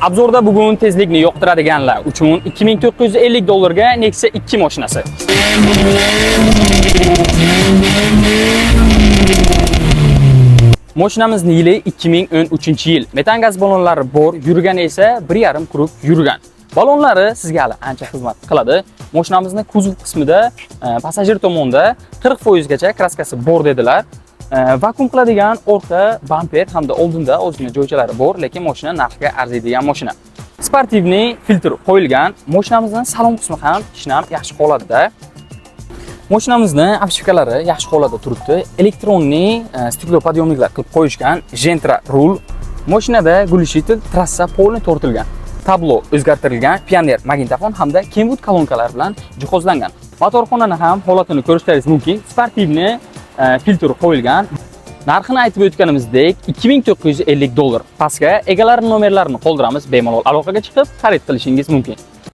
Obzorda bugun tezlikni yoqtiradiganlar uchun 2950 dollarga Nexia 2 mashinasi. Mashinamizning yili 2013-yil. Metan gaz ballonlari bor, yurgani esa 1,5 krug yurgan. Ballonlari sizga hali ancha xizmat qiladi. Mashinamizning kuzov qismida passajir tomonda 40% gacha kraskasi bor dedilar. Vakuum qiladigan orqa bamper hamda oldinda ozgina joychalari bor, lekin mashina narxga arziydigan mashina. Sportivniy filtr qo'yilgan. Mashinamizning salon qismi ham ishlab yaxshi holatda. Mashinamizning obshivkalari yaxshi holatda turibdi. Elektronniy stiklo-podyomniklar qilib qo'yishgan, Gentra rul. Mashinada glishitl trassa polni tortilgan. Tablo o'zgartirilgan, Pioneer magnitofon hamda Kenwood kolonkalar bilan jihozlangan. Motorxonani ham holatini ko'rishlaringiz mumkin. Sportivniy filtr qo'yilgan. Narxini aytib o'tganimizdek 2950 dollar. Pastga egalarining nomerlarini qoldiramiz, bemalol aloqaga chiqib xarid qilishingiz mumkin.